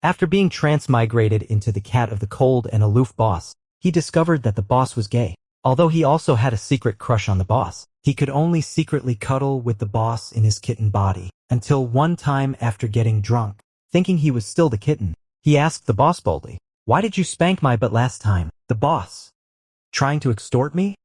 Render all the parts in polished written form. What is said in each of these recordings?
After being transmigrated into the cat of the cold and aloof boss, he discovered that the boss was gay. Although he also had a secret crush on the boss, he could only secretly cuddle with the boss in his kitten body, until one time after getting drunk, thinking he was still the kitten, he asked the boss boldly, "Why did you spank my butt last time?" The boss, trying to extort me?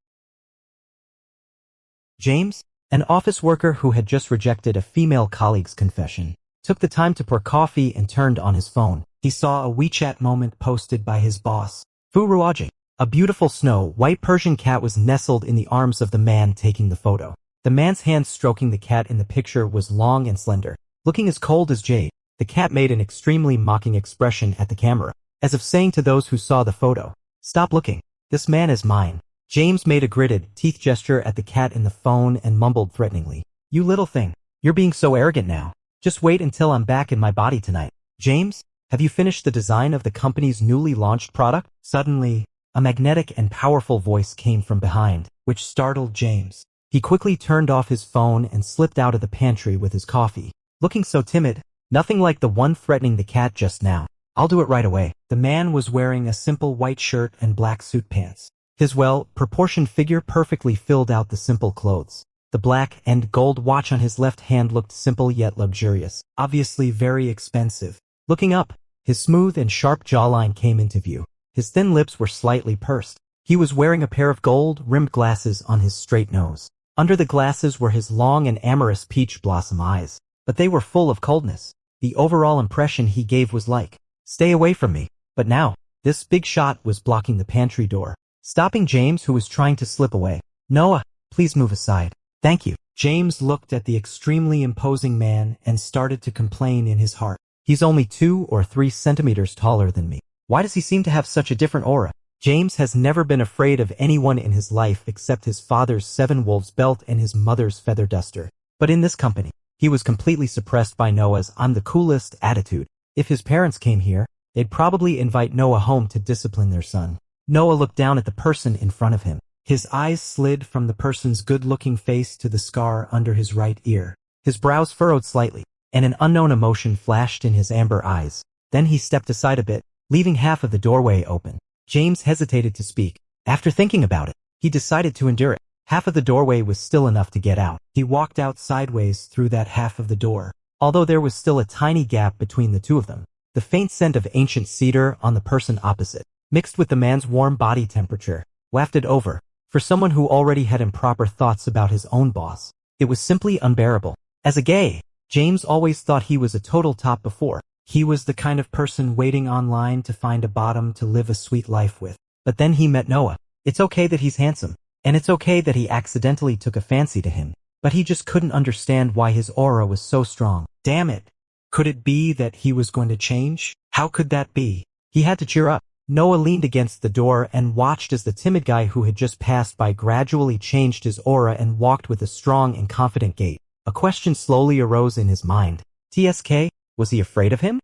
James, an office worker who had just rejected a female colleague's confession, took the time to pour coffee and turned on his phone. He saw a WeChat moment posted by his boss, Furuaji. A beautiful snow-white Persian cat was nestled in the arms of the man taking the photo. The man's hand stroking the cat in the picture was long and slender. Looking as cold as jade, the cat made an extremely mocking expression at the camera, as if saying to those who saw the photo, "Stop looking. This man is mine." James made a gritted teeth gesture at the cat in the phone and mumbled threateningly, "You little thing. You're being so arrogant now. Just wait until I'm back in my body tonight." "James, have you finished the design of the company's newly launched product?" Suddenly, a magnetic and powerful voice came from behind, which startled James. He quickly turned off his phone and slipped out of the pantry with his coffee, looking so timid, nothing like the one threatening the cat just now. "I'll do it right away." The man was wearing a simple white shirt and black suit pants. His well-proportioned figure perfectly filled out the simple clothes. The black and gold watch on his left hand looked simple yet luxurious, obviously very expensive. Looking up, his smooth and sharp jawline came into view. His thin lips were slightly pursed. He was wearing a pair of gold-rimmed glasses on his straight nose. Under the glasses were his long and amorous peach blossom eyes, but they were full of coldness. The overall impression he gave was like, "Stay away from me." But now, this big shot was blocking the pantry door, stopping James, who was trying to slip away. "Noah, please move aside. Thank you." James looked at the extremely imposing man and started to complain in his heart. "He's only 2 or 3 centimeters taller than me. Why does he seem to have such a different aura?" James has never been afraid of anyone in his life except his father's 7 wolves belt and his mother's feather duster. But in this company, he was completely suppressed by Noah's "I'm the coolest" attitude. If his parents came here, they'd probably invite Noah home to discipline their son. Noah looked down at the person in front of him. His eyes slid from the person's good-looking face to the scar under his right ear. His brows furrowed slightly, and an unknown emotion flashed in his amber eyes. Then he stepped aside a bit, leaving half of the doorway open. James hesitated to speak. After thinking about it, he decided to endure it. Half of the doorway was still enough to get out. He walked out sideways through that half of the door. Although there was still a tiny gap between the two of them, the faint scent of ancient cedar on the person opposite, mixed with the man's warm body temperature, wafted over. For someone who already had improper thoughts about his own boss, it was simply unbearable. As a gay, James always thought he was a total top before. He was the kind of person waiting online to find a bottom to live a sweet life with. But then he met Noah. It's okay that he's handsome, and it's okay that he accidentally took a fancy to him, but he just couldn't understand why his aura was so strong. Damn it. Could it be that he was going to change? How could that be? He had to cheer up. Noah leaned against the door and watched as the timid guy who had just passed by gradually changed his aura and walked with a strong and confident gait. A question slowly arose in his mind. TSK? Was he afraid of him?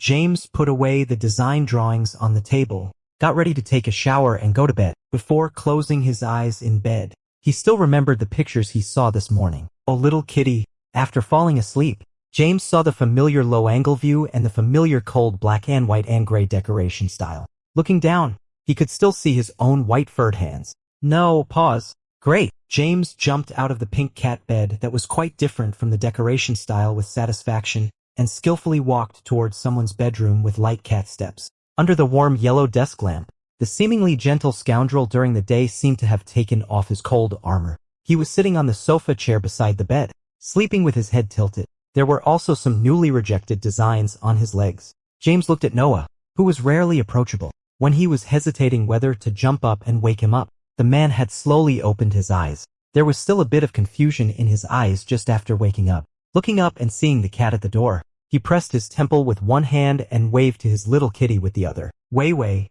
James put away the design drawings on the table, got ready to take a shower and go to bed. Before closing his eyes in bed, he still remembered the pictures he saw this morning. Oh, little kitty. After falling asleep, James saw the familiar low-angle view and the familiar cold black and white and gray decoration style. Looking down, he could still see his own white furred hands. No, pause. Great. James jumped out of the pink cat bed that was quite different from the decoration style with satisfaction and skillfully walked towards someone's bedroom with light cat steps. Under the warm yellow desk lamp, the seemingly gentle scoundrel during the day seemed to have taken off his cold armor. He was sitting on the sofa chair beside the bed, sleeping with his head tilted. There were also some newly rejected designs on his legs. James looked at Noah, who was rarely approachable. When he was hesitating whether to jump up and wake him up, the man had slowly opened his eyes. There was still a bit of confusion in his eyes just after waking up. Looking up and seeing the cat at the door, he pressed his temple with one hand and waved to his little kitty with the other. Wei Wei,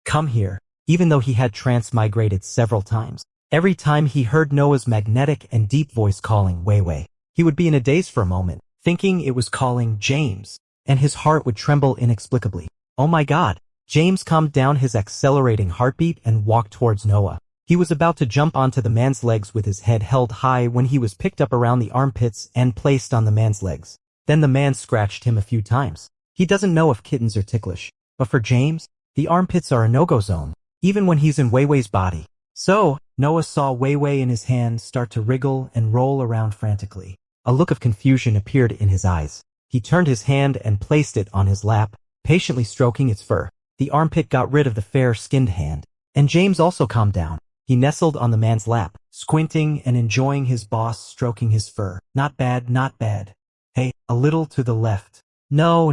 come here. Even though he had transmigrated several times, every time he heard Noah's magnetic and deep voice calling Wei Wei, he would be in a daze for a moment, thinking it was calling James, and his heart would tremble inexplicably. Oh my God! James calmed down his accelerating heartbeat and walked towards Noah. He was about to jump onto the man's legs with his head held high when he was picked up around the armpits and placed on the man's legs. Then the man scratched him a few times. He doesn't know if kittens are ticklish, but for James, the armpits are a no-go zone, even when he's in Weiwei's body. So, Noah saw Weiwei in his hand start to wriggle and roll around frantically. A look of confusion appeared in his eyes. He turned his hand and placed it on his lap, patiently stroking its fur. The armpit got rid of the fair-skinned hand, and James also calmed down. He nestled on the man's lap, squinting and enjoying his boss stroking his fur. Not bad, not bad. Hey, a little to the left. No,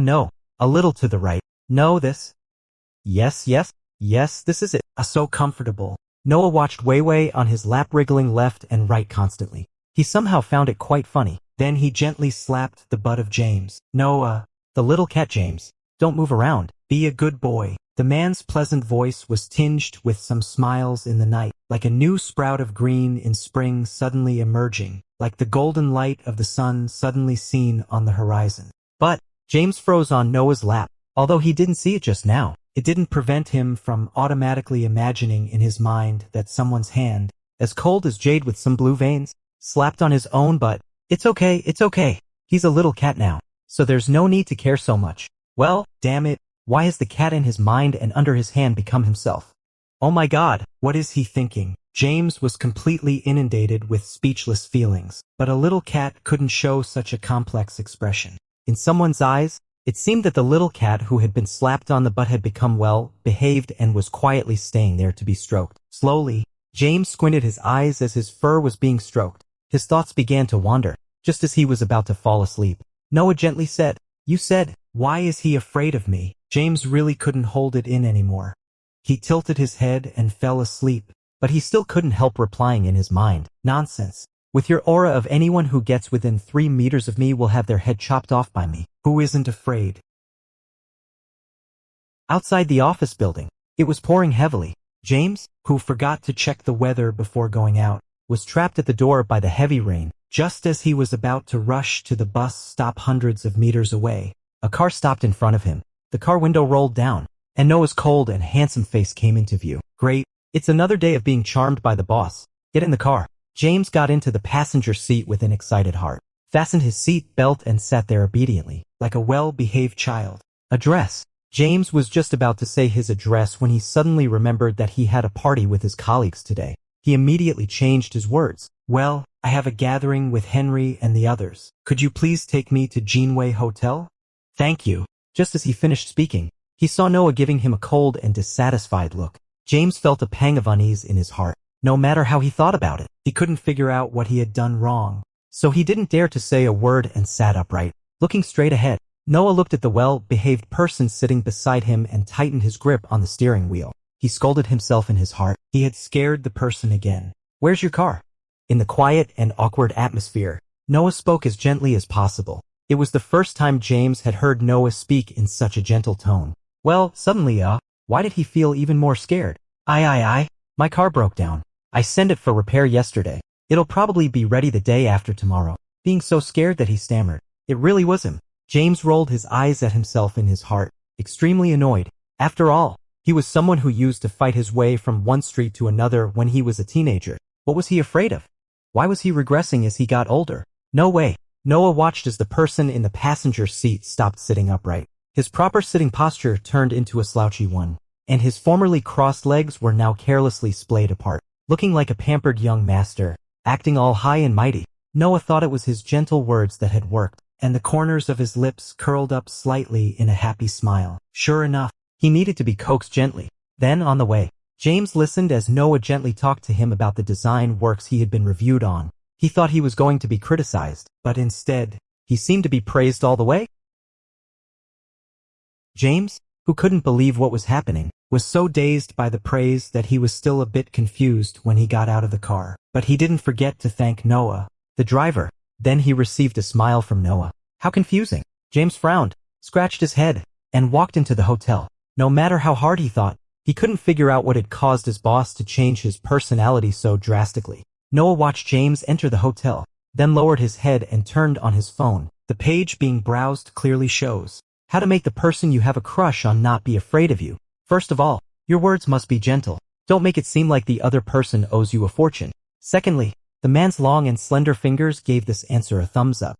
a little to the right. No, this. Yes, this is it. So comfortable. Noah watched Weiwei on his lap wriggling left and right constantly. He somehow found it quite funny. Then he gently slapped the butt of James. No, the little cat James. Don't move around. Be a good boy. The man's pleasant voice was tinged with some smiles in the night, like a new sprout of green in spring suddenly emerging, like the golden light of the sun suddenly seen on the horizon. But James froze on Noah's lap. Although he didn't see it just now, it didn't prevent him from automatically imagining in his mind that someone's hand, as cold as jade with some blue veins, slapped on his own butt. It's okay. He's a little cat now, so there's no need to care so much. Well, damn it, why has the cat in his mind and under his hand become himself? Oh my God, what is he thinking? James was completely inundated with speechless feelings, but a little cat couldn't show such a complex expression. In someone's eyes, it seemed that the little cat who had been slapped on the butt had become well-behaved and was quietly staying there to be stroked. Slowly, James squinted his eyes as his fur was being stroked. His thoughts began to wander, just as he was about to fall asleep. Noah gently said, "You said, why is he afraid of me?" James really couldn't hold it in anymore. He tilted his head and fell asleep, but he still couldn't help replying in his mind, "Nonsense. With your aura of anyone who gets within 3 meters of me will have their head chopped off by me. Who isn't afraid?" Outside the office building, it was pouring heavily. James, who forgot to check the weather before going out, was trapped at the door by the heavy rain. Just as he was about to rush to the bus stop hundreds of meters away, a car stopped in front of him. The car window rolled down, and Noah's cold and handsome face came into view. Great, it's another day of being charmed by the boss. Get in the car. James got into the passenger seat with an excited heart, fastened his seat belt and sat there obediently, like a well-behaved child. Address. James was just about to say his address when he suddenly remembered that he had a party with his colleagues today. He immediately changed his words. Well, I have a gathering with Henry and the others. Could you please take me to Janeway Hotel? Thank you. Just as he finished speaking, he saw Noah giving him a cold and dissatisfied look. James felt a pang of unease in his heart. No matter how he thought about it, he couldn't figure out what he had done wrong. So he didn't dare to say a word and sat upright, looking straight ahead. Noah looked at the well-behaved person sitting beside him and tightened his grip on the steering wheel. He scolded himself in his heart. He had scared the person again. Where's your car? In the quiet and awkward atmosphere, Noah spoke as gently as possible. It was the first time James had heard Noah speak in such a gentle tone. Well, suddenly, why did he feel even more scared? My car broke down. I sent it for repair yesterday. It'll probably be ready the day after tomorrow. Being so scared that he stammered. It really was him. James rolled his eyes at himself in his heart, extremely annoyed. After all, he was someone who used to fight his way from one street to another when he was a teenager. What was he afraid of? Why was he regressing as he got older? No way. Noah watched as the person in the passenger seat stopped sitting upright. His proper sitting posture turned into a slouchy one, and his formerly crossed legs were now carelessly splayed apart, looking like a pampered young master, acting all high and mighty. Noah thought it was his gentle words that had worked, and the corners of his lips curled up slightly in a happy smile. Sure enough, he needed to be coaxed gently. Then, on the way, James listened as Noah gently talked to him about the design works he had been reviewed on. He thought he was going to be criticized, but instead, he seemed to be praised all the way. James, who couldn't believe what was happening, was so dazed by the praise that he was still a bit confused when he got out of the car. But he didn't forget to thank Noah, the driver. Then he received a smile from Noah. How confusing. James frowned, scratched his head, and walked into the hotel. No matter how hard he thought, he couldn't figure out what had caused his boss to change his personality so drastically. Noah watched James enter the hotel, then lowered his head and turned on his phone. The page being browsed clearly shows how to make the person you have a crush on not be afraid of you. First of all, your words must be gentle. Don't make it seem like the other person owes you a fortune. Secondly, the man's long and slender fingers gave this answer a thumbs up.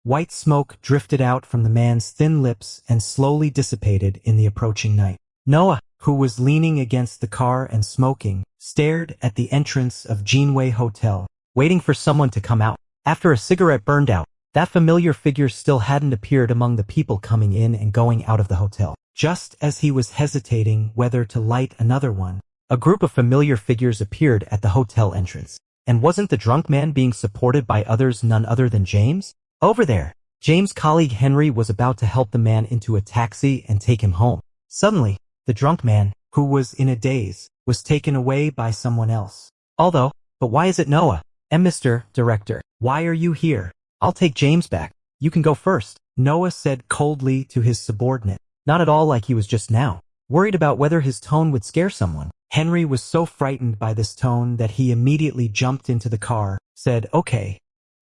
White smoke drifted out from the man's thin lips and slowly dissipated in the approaching night. Noah, who was leaning against the car and smoking, stared at the entrance of Jinwei Hotel, waiting for someone to come out. After a cigarette burned out, that familiar figure still hadn't appeared among the people coming in and going out of the hotel. Just as he was hesitating whether to light another one, a group of familiar figures appeared at the hotel entrance. And wasn't the drunk man being supported by others, none other than James? Over there, James' colleague Henry was about to help the man into a taxi and take him home. Suddenly, the drunk man, who was in a daze, was taken away by someone else. But why is it Noah? And Mr. Director, why are you here? I'll take James back. You can go first, Noah said coldly to his subordinate. Not at all like he was just now, worried about whether his tone would scare someone. Henry was so frightened by this tone that he immediately jumped into the car, said, "Okay,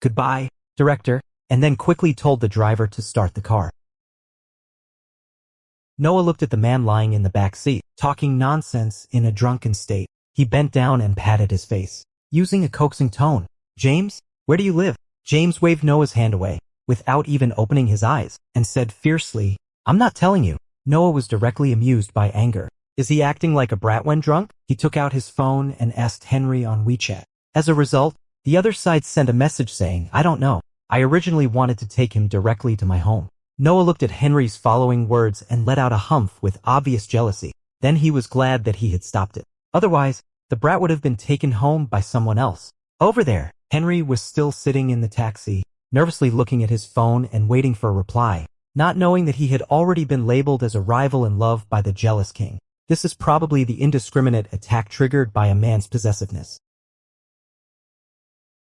goodbye, Director," and then quickly told the driver to start the car. Noah looked at the man lying in the back seat, talking nonsense in a drunken state. He bent down and patted his face, using a coaxing tone. "James, where do you live?" James waved Noah's hand away, without even opening his eyes, and said fiercely, "I'm not telling you." Noah was directly amused by anger. Is he acting like a brat when drunk? He took out his phone and asked Henry on WeChat. As a result, the other side sent a message saying, "I don't know. I originally wanted to take him directly to my home." Noah looked at Henry's following words and let out a humph with obvious jealousy. Then he was glad that he had stopped it. Otherwise, the brat would have been taken home by someone else. Over there, Henry was still sitting in the taxi, nervously looking at his phone and waiting for a reply, not knowing that he had already been labeled as a rival in love by the jealous king. This is probably the indiscriminate attack triggered by a man's possessiveness.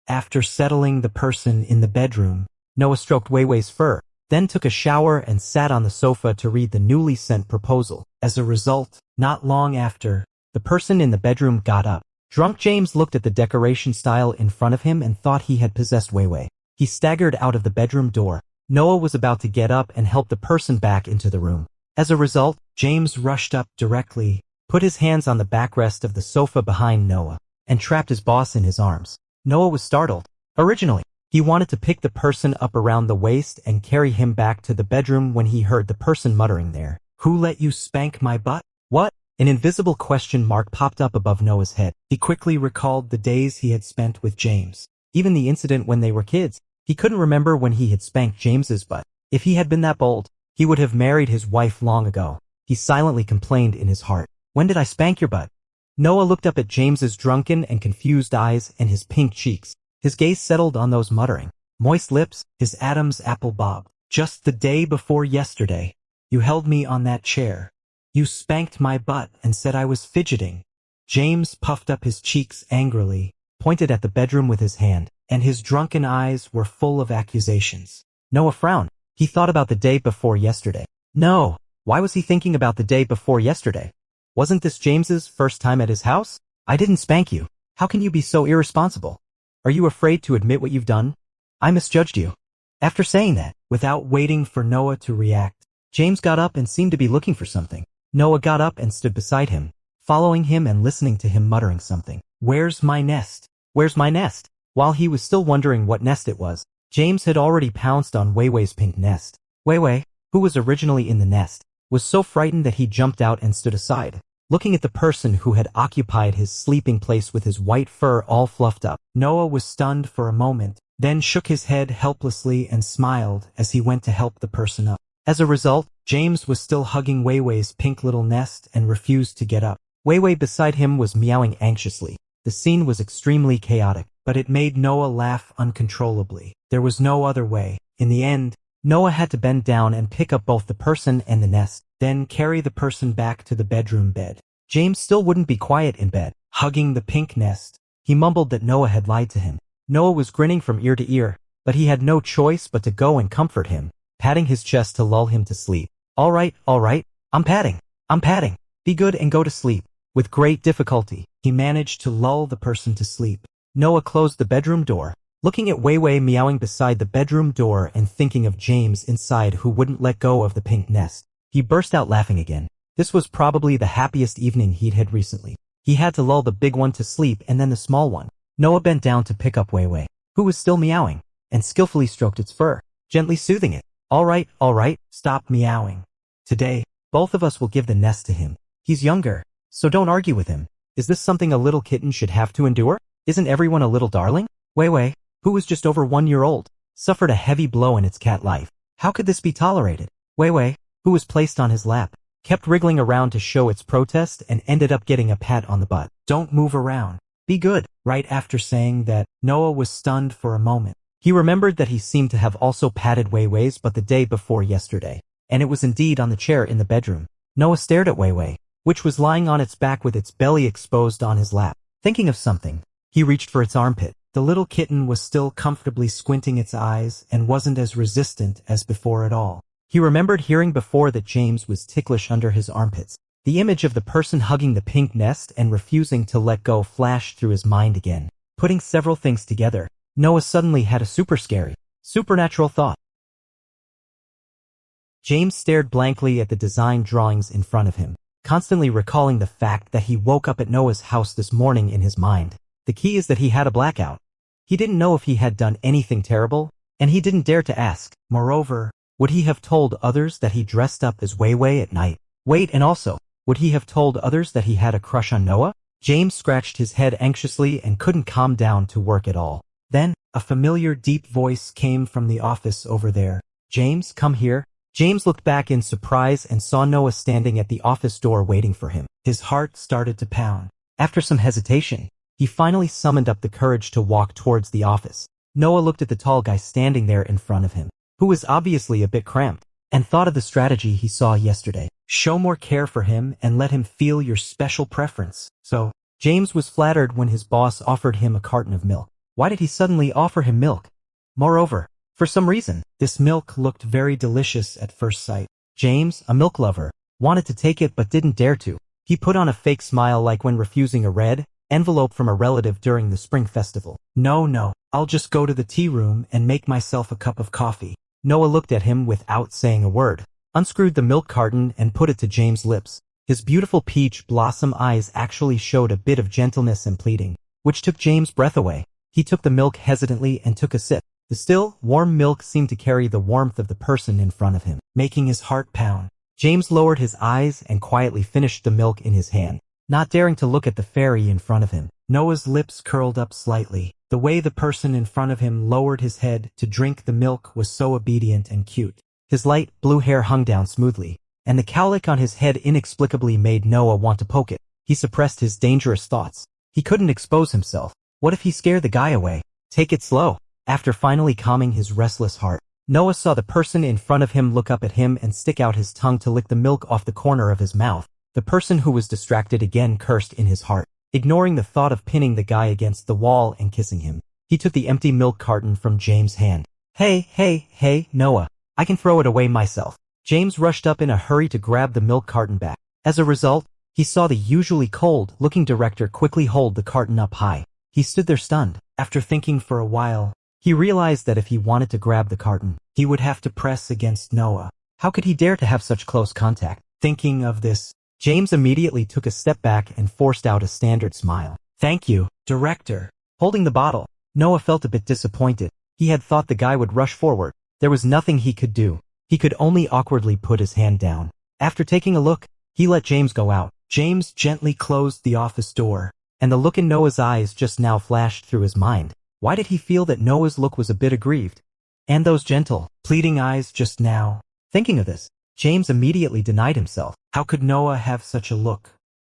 After settling the person in the bedroom, Noah stroked Weiwei's fur, then took a shower and sat on the sofa to read the newly sent proposal. As a result, not long after, the person in the bedroom got up. Drunk James looked at the decoration style in front of him and thought he had possessed Weiwei. He staggered out of the bedroom door. Noah was about to get up and help the person back into the room. As a result, James rushed up directly, put his hands on the backrest of the sofa behind Noah, and trapped his boss in his arms. Noah was startled. Originally, he wanted to pick the person up around the waist and carry him back to the bedroom when he heard the person muttering there. "Who let you spank my butt?" "What?" An invisible question mark popped up above Noah's head. He quickly recalled the days he had spent with James. Even the incident when they were kids. He couldn't remember when he had spanked James's butt. If he had been that bold, he would have married his wife long ago. He silently complained in his heart. "When did I spank your butt?" Noah looked up at James's drunken and confused eyes and his pink cheeks. His gaze settled on those muttering, moist lips, his Adam's apple bobbed. "Just the day before yesterday, you held me on that chair. You spanked my butt and said I was fidgeting." James puffed up his cheeks angrily, pointed at the bedroom with his hand, and his drunken eyes were full of accusations. Noah frowned. He thought about the day before yesterday. No, why was he thinking about the day before yesterday? Wasn't this James's first time at his house? "I didn't spank you. How can you be so irresponsible? Are you afraid to admit what you've done? I misjudged you." After saying that, without waiting for Noah to react, James got up and seemed to be looking for something. Noah got up and stood beside him, following him and listening to him muttering something. "Where's my nest? Where's my nest?" While he was still wondering what nest it was, James had already pounced on Weiwei's pink nest. Weiwei, who was originally in the nest, was so frightened that he jumped out and stood aside, looking at the person who had occupied his sleeping place with his white fur all fluffed up. Noah was stunned for a moment, then shook his head helplessly and smiled as he went to help the person up. As a result, James was still hugging Weiwei's pink little nest and refused to get up. Weiwei beside him was meowing anxiously. The scene was extremely chaotic, but it made Noah laugh uncontrollably. There was no other way. In the end, Noah had to bend down and pick up both the person and the nest, then carry the person back to the bedroom bed. James still wouldn't be quiet in bed, hugging the pink nest. He mumbled that Noah had lied to him. Noah was grinning from ear to ear, but he had no choice but to go and comfort him, patting his chest to lull him to sleep. All right, I'm patting. Be good and go to sleep." With great difficulty, he managed to lull the person to sleep. Noah closed the bedroom door, looking at Weiwei meowing beside the bedroom door and thinking of James inside who wouldn't let go of the pink nest. He burst out laughing again. This was probably the happiest evening he'd had recently. He had to lull the big one to sleep and then the small one. Noah bent down to pick up Weiwei, who was still meowing, and skillfully stroked its fur. gently soothing it. All right, stop meowing. Today, both of us will give the nest to him. He's younger, so don't argue with him. Is this something a little kitten should have to endure? Isn't everyone a little darling? Wei Wei, who was just over 1 year old, suffered a heavy blow in its cat life. How could this be tolerated? Wei Wei, who was placed on his lap, kept wriggling around to show its protest and ended up getting a pat on the butt. Don't move around. Be good. Right after saying that, Noah was stunned for a moment. He remembered that he seemed to have also patted Wei Wei's butt the day before yesterday, and it was indeed on the chair in the bedroom. Noah stared at Wei Wei, which was lying on its back with its belly exposed on his lap. Thinking of something, he reached for its armpit. The little kitten was still comfortably squinting its eyes and wasn't as resistant as before at all. He remembered hearing before that James was ticklish under his armpits. The image of the person hugging the pink nest and refusing to let go flashed through his mind again. Putting several things together, Noah suddenly had a super scary, supernatural thought. James stared blankly at the design drawings in front of him, constantly recalling the fact that he woke up at Noah's house this morning in his mind. The key is that he had a blackout. He didn't know if he had done anything terrible, and he didn't dare to ask. Moreover, would he have told others that he dressed up as Wei Wei at night? Wait, and also, would he have told others that he had a crush on Noah? James scratched his head anxiously and couldn't calm down to work at all. Then, a familiar deep voice came from the office over there. James, come here. James looked back in surprise and saw Noah standing at the office door waiting for him. His heart started to pound. After some hesitation, he finally summoned up the courage to walk towards the office. Noah looked at the tall guy standing there in front of him, who was obviously a bit cramped, and thought of the strategy he saw yesterday. Show more care for him and let him feel your special preference. So, James was flattered when his boss offered him a carton of milk. Why did he suddenly offer him milk? Moreover, for some reason, this milk looked very delicious at first sight. James, a milk lover, wanted to take it but didn't dare to. He put on a fake smile like when refusing a red envelope from a relative during the spring festival. No, I'll just go to the tea room and make myself a cup of coffee. Noah looked at him without saying a word, unscrewed the milk carton and put it to James' lips. His beautiful peach blossom eyes actually showed a bit of gentleness and pleading, which took James' breath away. He took the milk hesitantly and took a sip. The still, warm milk seemed to carry the warmth of the person in front of him, making his heart pound. James lowered his eyes and quietly finished the milk in his hand, not daring to look at the fairy in front of him. Noah's lips curled up slightly. The way the person in front of him lowered his head to drink the milk was so obedient and cute. His light blue hair hung down smoothly, and the cowlick on his head inexplicably made Noah want to poke it. He suppressed his dangerous thoughts. He couldn't expose himself. What if he scared the guy away? Take it slow. After finally calming his restless heart, Noah saw the person in front of him look up at him and stick out his tongue to lick the milk off the corner of his mouth. The person who was distracted again cursed in his heart, ignoring the thought of pinning the guy against the wall and kissing him. He took the empty milk carton from James' hand. Hey, Noah. I can throw it away myself. James rushed up in a hurry to grab the milk carton back. As a result, he saw the usually cold-looking director quickly hold the carton up high. He stood there stunned. After thinking for a while, he realized that if he wanted to grab the carton, he would have to press against Noah. How could he dare to have such close contact? Thinking of this, James immediately took a step back and forced out a standard smile. Thank you, director. Holding the bottle, Noah felt a bit disappointed. He had thought the guy would rush forward. There was nothing he could do. He could only awkwardly put his hand down. After taking a look, he let James go out. James gently closed the office door, and the look in Noah's eyes just now flashed through his mind. Why did he feel that Noah's look was a bit aggrieved? And those gentle, pleading eyes just now? Thinking of this, James immediately denied himself. How could Noah have such a look?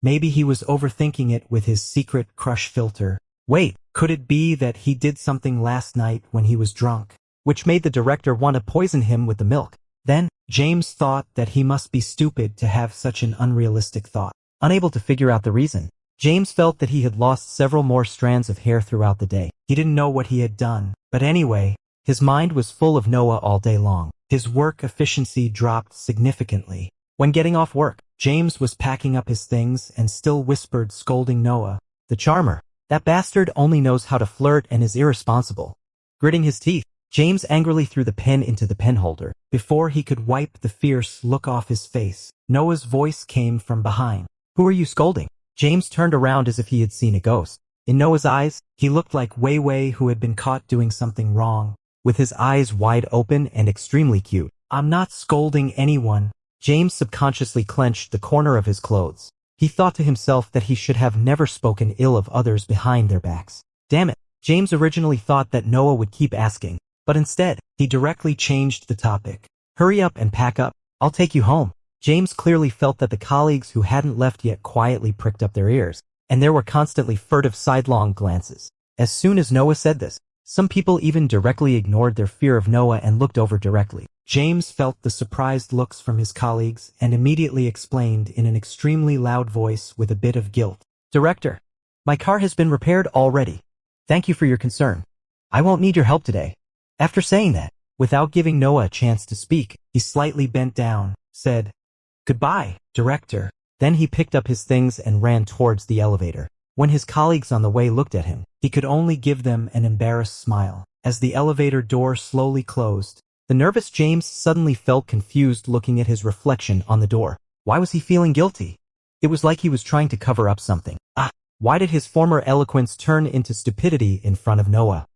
Maybe he was overthinking it with his secret crush filter. Wait, could it be that he did something last night when he was drunk, which made the director want to poison him with the milk? Then, James thought that he must be stupid to have such an unrealistic thought. Unable to figure out the reason, James felt that he had lost several more strands of hair throughout the day. He didn't know what he had done, but anyway, his mind was full of Noah all day long. His work efficiency dropped significantly. When getting off work, James was packing up his things and still whispered, scolding Noah. The charmer. That bastard only knows how to flirt and is irresponsible. Gritting his teeth, James angrily threw the pen into the pen holder. Before he could wipe the fierce look off his face, Noah's voice came from behind. Who are you scolding? James turned around as if he had seen a ghost. In Noah's eyes, he looked like Wei Wei who had been caught doing something wrong. with his eyes wide open and extremely cute. I'm not scolding anyone. James subconsciously clenched the corner of his clothes. He thought to himself that he should have never spoken ill of others behind their backs. Damn it. James originally thought that Noah would keep asking, but instead, he directly changed the topic. Hurry up and pack up. I'll take you home. James clearly felt that the colleagues who hadn't left yet quietly pricked up their ears, and there were constantly furtive sidelong glances. As soon as Noah said this, some people even directly ignored their fear of Noah and looked over directly. James felt the surprised looks from his colleagues and immediately explained in an extremely loud voice with a bit of guilt. Director, my car has been repaired already. Thank you for your concern. I won't need your help today. After saying that, without giving Noah a chance to speak, he slightly bent down, said, Goodbye, Director. Then he picked up his things and ran towards the elevator. When his colleagues on the way looked at him, he could only give them an embarrassed smile. As the elevator door slowly closed, the nervous James suddenly felt confused looking at his reflection on the door. Why was he feeling guilty? It was like he was trying to cover up something. Why did his former eloquence turn into stupidity in front of Noah?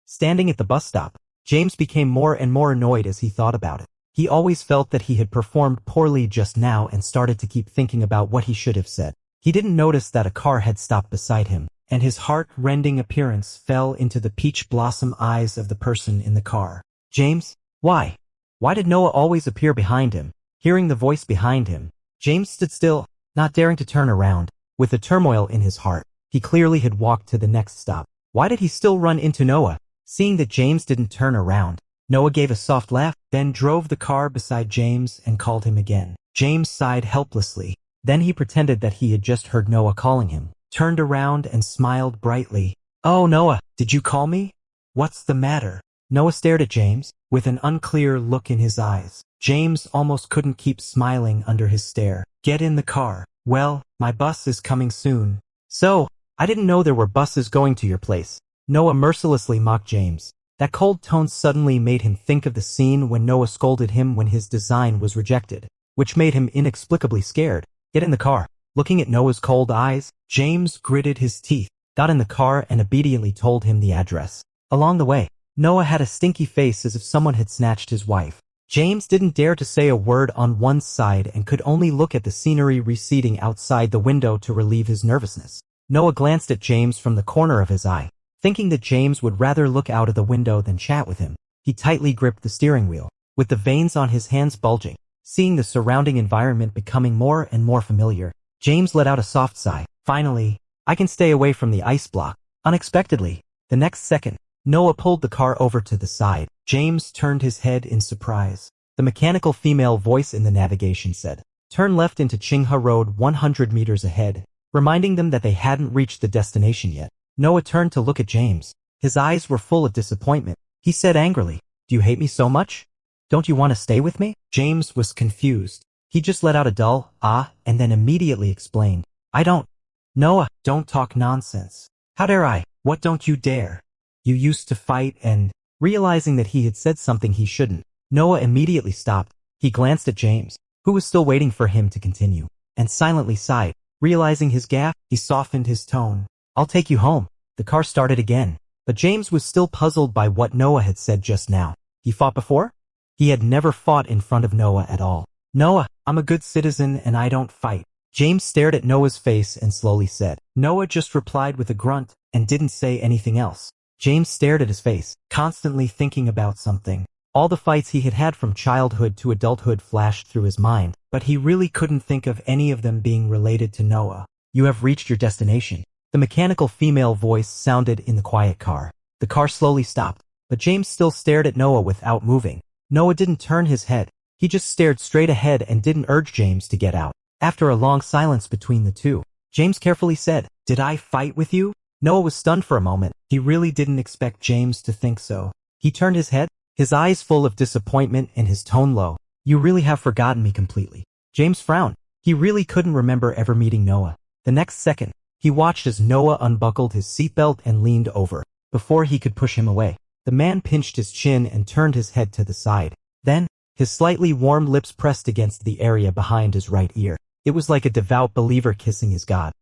Standing at the bus stop, James became more and more annoyed as he thought about it. He always felt that he had performed poorly just now and started to keep thinking about what he should have said. He didn't notice that a car had stopped beside him, and his heart-rending appearance fell into the peach blossom eyes of the person in the car. James? Why? Why did Noah always appear behind him? Hearing the voice behind him, James stood still, not daring to turn around. With the turmoil in his heart, he clearly had walked to the next stop. Why did he still run into Noah? Seeing that James didn't turn around, Noah gave a soft laugh, then drove the car beside James and called him again. James sighed helplessly. Then he pretended that he had just heard Noah calling him, turned around and smiled brightly. Oh, Noah, did you call me? What's the matter? Noah stared at James, with an unclear look in his eyes. James almost couldn't keep smiling under his stare. Get in the car. Well, my bus is coming soon. So, I didn't know there were buses going to your place. Noah mercilessly mocked James. That cold tone suddenly made him think of the scene when Noah scolded him when his design was rejected, which made him inexplicably scared. Get in the car. Looking at Noah's cold eyes, James gritted his teeth, got in the car and obediently told him the address. Along the way, Noah had a stinky face as if someone had snatched his wife. James didn't dare to say a word on one side and could only look at the scenery receding outside the window to relieve his nervousness. Noah glanced at James from the corner of his eye, thinking that James would rather look out of the window than chat with him. He tightly gripped the steering wheel, with the veins on his hands bulging. Seeing the surrounding environment becoming more and more familiar, James let out a soft sigh. Finally, I can stay away from the ice block. Unexpectedly, the next second, Noah pulled the car over to the side. James turned his head in surprise. The mechanical female voice in the navigation said, Turn left into Qinghe Road 100 meters ahead, reminding them that they hadn't reached the destination yet. Noah turned to look at James. His eyes were full of disappointment. He said angrily, Do you hate me so much? Don't you want to stay with me? James was confused. He just let out a dull, and then immediately explained, I don't. Noah, don't talk nonsense. How dare I? What don't you dare? You used to fight and... Realizing that he had said something he shouldn't, Noah immediately stopped. He glanced at James, who was still waiting for him to continue, and silently sighed. Realizing his gaffe, he softened his tone. I'll take you home. The car started again, but James was still puzzled by what Noah had said just now. He fought before? He had never fought in front of Noah at all. Noah, I'm a good citizen and I don't fight. James stared at Noah's face and slowly said. Noah just replied with a grunt and didn't say anything else. James stared at his face, constantly thinking about something. All the fights he had had from childhood to adulthood flashed through his mind, but he really couldn't think of any of them being related to Noah. You have reached your destination. The mechanical female voice sounded in the quiet car. The car slowly stopped, but James still stared at Noah without moving. Noah didn't turn his head. He just stared straight ahead and didn't urge James to get out. After a long silence between the two, James carefully said, Did I fight with you? Noah was stunned for a moment. He really didn't expect James to think so. He turned his head, his eyes full of disappointment and his tone low. You really have forgotten me completely. James frowned. He really couldn't remember ever meeting Noah. The next second, he watched as Noah unbuckled his seatbelt and leaned over. Before he could push him away, the man pinched his chin and turned his head to the side. Then, his slightly warm lips pressed against the area behind his right ear. It was like a devout believer kissing his God.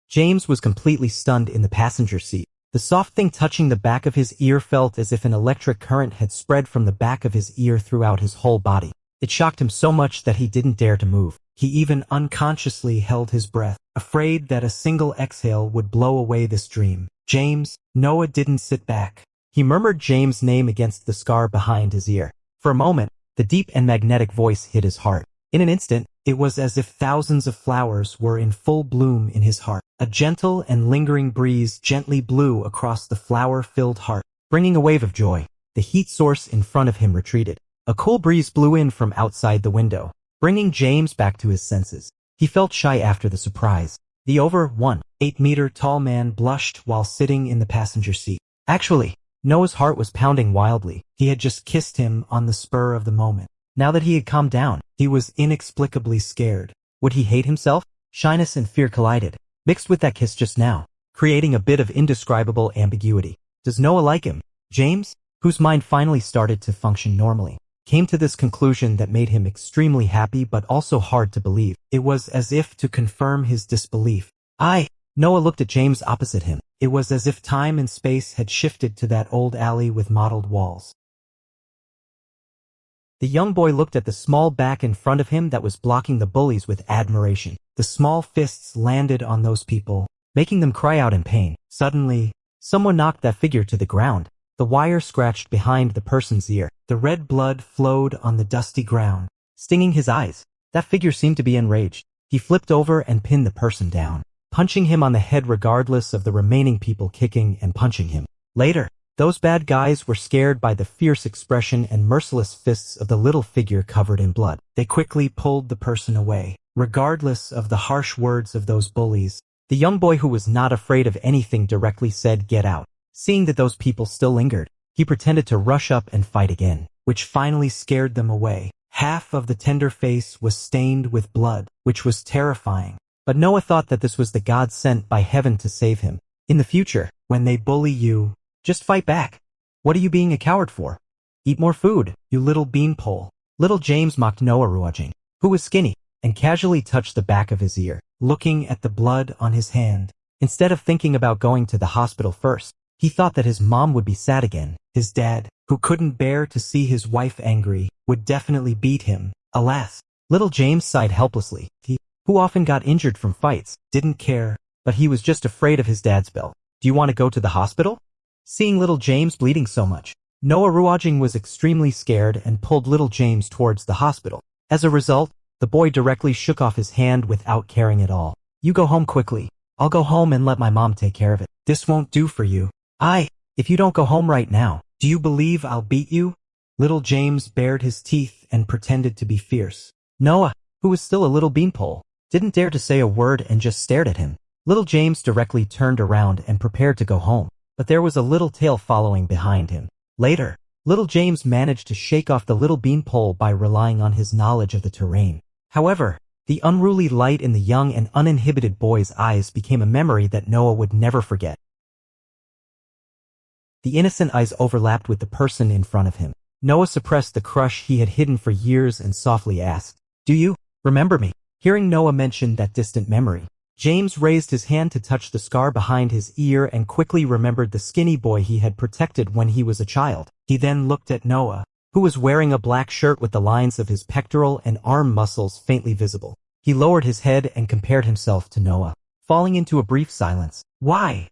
James was completely stunned in the passenger seat. The soft thing touching the back of his ear felt as if an electric current had spread from the back of his ear throughout his whole body. It shocked him so much that he didn't dare to move. He even unconsciously held his breath, afraid that a single exhale would blow away this dream. James. Noah didn't sit back. He murmured James' name against the scar behind his ear. For a moment, the deep and magnetic voice hit his heart. In an instant, it was as if thousands of flowers were in full bloom in his heart. A gentle and lingering breeze gently blew across the flower-filled heart, bringing a wave of joy. The heat source in front of him retreated. A cool breeze blew in from outside the window, bringing James back to his senses. He felt shy after the surprise. The over 1.8-meter tall man blushed while sitting in the passenger seat. Actually, Noah's heart was pounding wildly. He had just kissed him on the spur of the moment. Now that he had calmed down, he was inexplicably scared. Would he hate himself? Shyness and fear collided, mixed with that kiss just now, creating a bit of indescribable ambiguity. Does Noah like him? James, whose mind finally started to function normally, came to this conclusion that made him extremely happy but also hard to believe. It was as if to confirm his disbelief. Noah looked at James opposite him. It was as if time and space had shifted to that old alley with mottled walls. The young boy looked at the small back in front of him that was blocking the bullies with admiration. The small fists landed on those people, making them cry out in pain. Suddenly, someone knocked that figure to the ground. The wire scratched behind the person's ear. The red blood flowed on the dusty ground, stinging his eyes. That figure seemed to be enraged. He flipped over and pinned the person down, punching him on the head regardless of the remaining people kicking and punching him. Later, those bad guys were scared by the fierce expression and merciless fists of the little figure covered in blood. They quickly pulled the person away, regardless of the harsh words of those bullies. The young boy, who was not afraid of anything, directly said, "Get out." Seeing that those people still lingered, he pretended to rush up and fight again, which finally scared them away. Half of the tender face was stained with blood, which was terrifying. But Noah thought that this was the God sent by heaven to save him. In the future, when they bully you, just fight back. What are you being a coward for? Eat more food, you little beanpole. Little James mocked Noah Ruajing, who was skinny, and casually touched the back of his ear, looking at the blood on his hand. Instead of thinking about going to the hospital first, he thought that his mom would be sad again. His dad, who couldn't bear to see his wife angry, would definitely beat him. Alas, little James sighed helplessly. He, who often got injured from fights, didn't care, but he was just afraid of his dad's belt. Do you want to go to the hospital? Seeing little James bleeding so much, Noah Ruajing was extremely scared and pulled little James towards the hospital. As a result, the boy directly shook off his hand without caring at all. You go home quickly. I'll go home and let my mom take care of it. This won't do for you. If you don't go home right now, do you believe I'll beat you? Little James bared his teeth and pretended to be fierce. Noah, who was still a little beanpole, didn't dare to say a word and just stared at him. Little James directly turned around and prepared to go home, but there was a little tail following behind him. Later, little James managed to shake off the little beanpole by relying on his knowledge of the terrain. However, the unruly light in the young and uninhibited boy's eyes became a memory that Noah would never forget. The innocent eyes overlapped with the person in front of him. Noah suppressed the crush he had hidden for years and softly asked, "Do you remember me?" Hearing Noah mention that distant memory, James raised his hand to touch the scar behind his ear and quickly remembered the skinny boy he had protected when he was a child. He then looked at Noah, who was wearing a black shirt with the lines of his pectoral and arm muscles faintly visible. He lowered his head and compared himself to Noah, falling into a brief silence. Why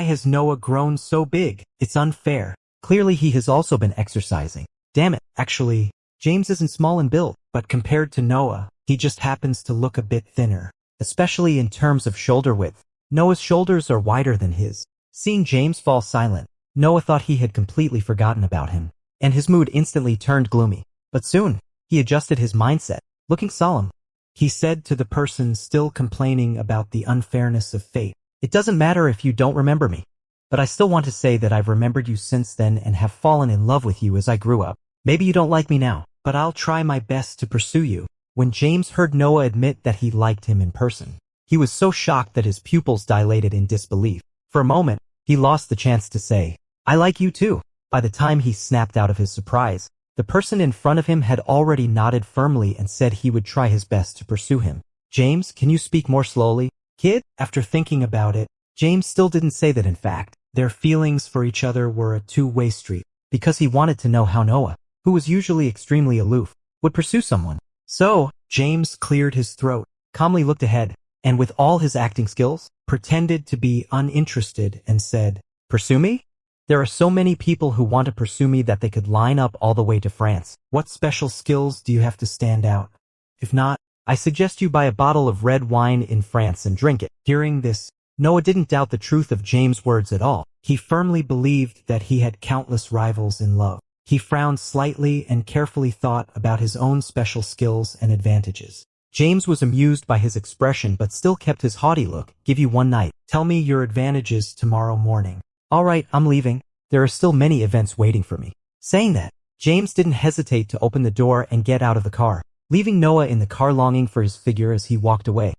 has Noah grown so big? It's unfair. Clearly he has also been exercising. Damn it, actually, James isn't small in build, but compared to Noah, he just happens to look a bit thinner, especially in terms of shoulder width. Noah's shoulders are wider than his. Seeing James fall silent, Noah thought he had completely forgotten about him, and his mood instantly turned gloomy. But soon, he adjusted his mindset, looking solemn. He said to the person still complaining about the unfairness of fate, "It doesn't matter if you don't remember me, but I still want to say that I've remembered you since then and have fallen in love with you as I grew up. Maybe you don't like me now, but I'll try my best to pursue you." When James heard Noah admit that he liked him in person, he was so shocked that his pupils dilated in disbelief. For a moment, he lost the chance to say, "I like you too." By the time he snapped out of his surprise, the person in front of him had already nodded firmly and said he would try his best to pursue him. "James, can you speak more slowly?" "Kid?" After thinking about it, James still didn't say that in fact. Their feelings for each other were a two-way street, because he wanted to know how Noah, who was usually extremely aloof, would pursue someone. So, James cleared his throat, calmly looked ahead, and with all his acting skills, pretended to be uninterested and said, "Pursue me? There are so many people who want to pursue me that they could line up all the way to France. What special skills do you have to stand out? If not, I suggest you buy a bottle of red wine in France and drink it." Hearing this, Noah didn't doubt the truth of James' words at all. He firmly believed that he had countless rivals in love. He frowned slightly and carefully thought about his own special skills and advantages. James was amused by his expression but still kept his haughty look. "Give you one night. Tell me your advantages tomorrow morning." "All right, I'm leaving. There are still many events waiting for me." Saying that, James didn't hesitate to open the door and get out of the car, leaving Noah in the car longing for his figure as he walked away.